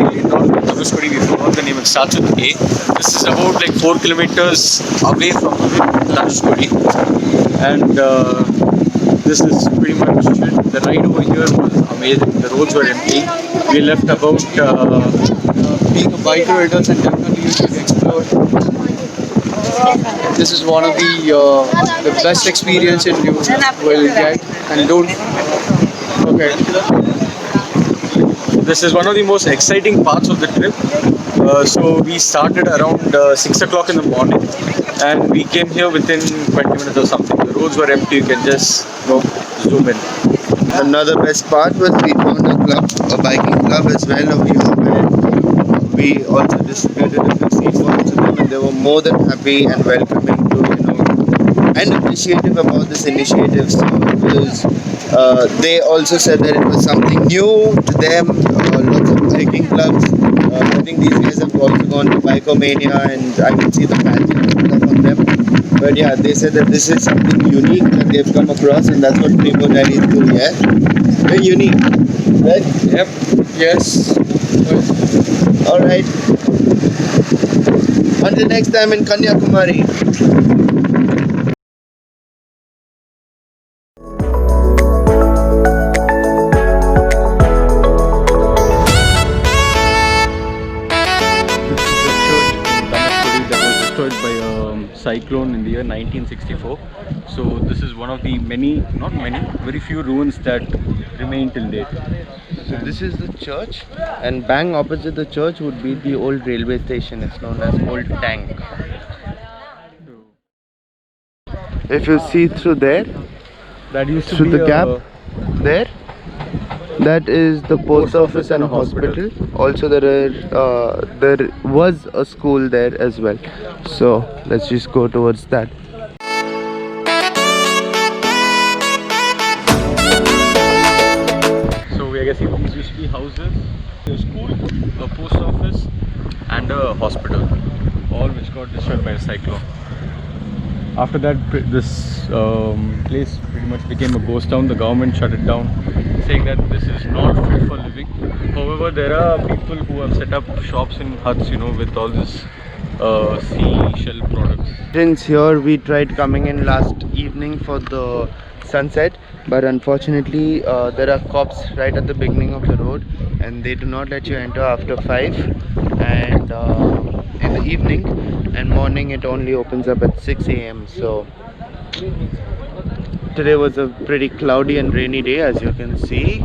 in North Dhanushkodi, we forgot the name, it starts with A. This is about like 4 kilometers away from Dhanushkodi. And this is pretty much it. The ride over here was amazing. The roads were empty. We left about being a biker, it was and definitely you should explore. This is one of the best experience you will get, and don't. Okay. This is one of the most exciting parts of the trip. So we started around 6 o'clock in the morning, and we came here within 20 minutes or something. The roads were empty. You can just zoom in. Another best part was we found a club, a biking club as well over here, where we also distributed a few seat points to them, and they were more than happy and welcoming to, and appreciative about this initiative. So it was, they also said that it was something new to them. Lots of biking clubs. I think these guys have also gone to Bikomania, and I can see the patches and stuff on them. But yeah, they said that this is something unique that they've come across, and that's what Primo Daddies do. Yeah, very unique, right? Yep. Yes. All right. Until next time in Kannyakumari. By a cyclone in the year 1964. So this is one of the very few ruins that remain till date. So this is the church, and bang opposite the church would be the old railway station. It's known as Old Tank. If you see through there, that used to through be the gap there, that is the post office and a hospital. Also there was a school there as well. So let's just go towards that. So we are guessing these used to be houses, a school, a post office and a hospital, all which got destroyed by a cyclone. After that, this place pretty much became a ghost town. The government shut it down, saying that this is not fit for living. However, there are people who have set up shops in huts, with all this seashell products. Since here we tried coming in last evening for the sunset, but unfortunately there are cops right at the beginning of the road, and they do not let you enter after 5 and in the evening, and morning it only opens up at 6 a.m. So today was a pretty cloudy and rainy day, as you can see,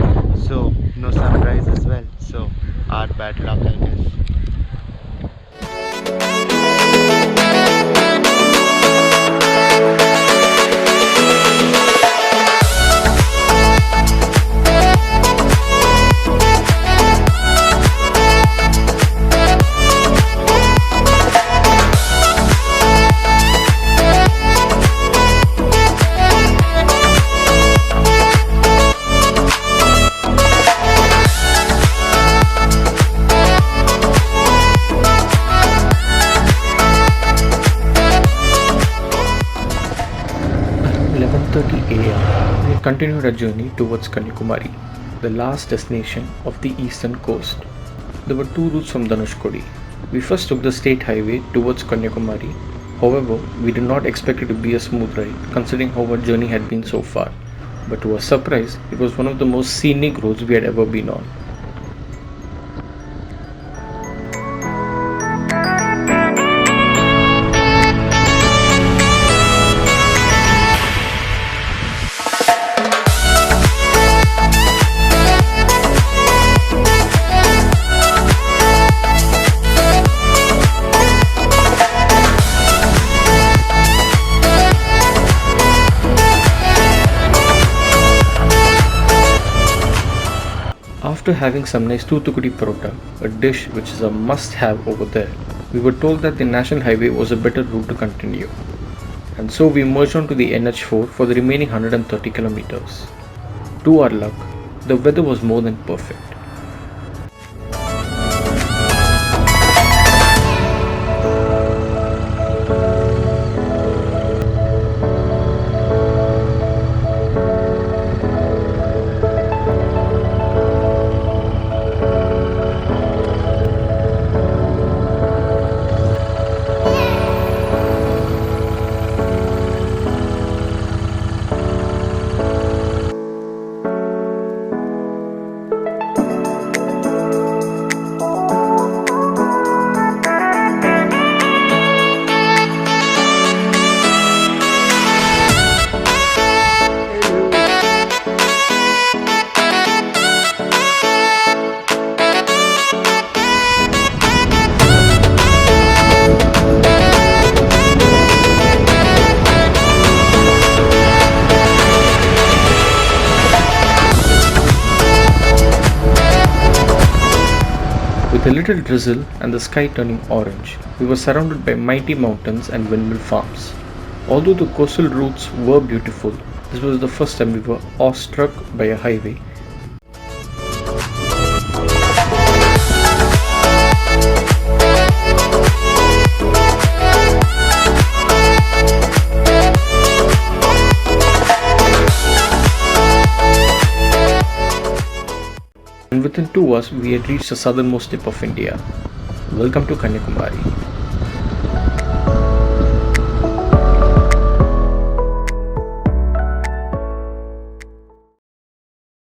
so no sunrise as well. So our bad luck, I guess. We continued our journey towards Kannyakumari, the last destination of the eastern coast. There were two routes from Dhanushkodi. We first took the state highway towards Kannyakumari. However, we did not expect it to be a smooth ride, considering how our journey had been so far. But to our surprise, it was one of the most scenic roads we had ever been on. After having some nice Thuthukudi parota, a dish which is a must-have over there, we were told that the national highway was a better route to continue. And so we merged onto the NH4 for the remaining 130 kilometers. To our luck, the weather was more than perfect. With a little drizzle and the sky turning orange, we were surrounded by mighty mountains and windmill farms. Although the coastal routes were beautiful, this was the first time we were awestruck by a highway. And within 2 hours, we had reached the southernmost tip of India. Welcome to Kannyakumari.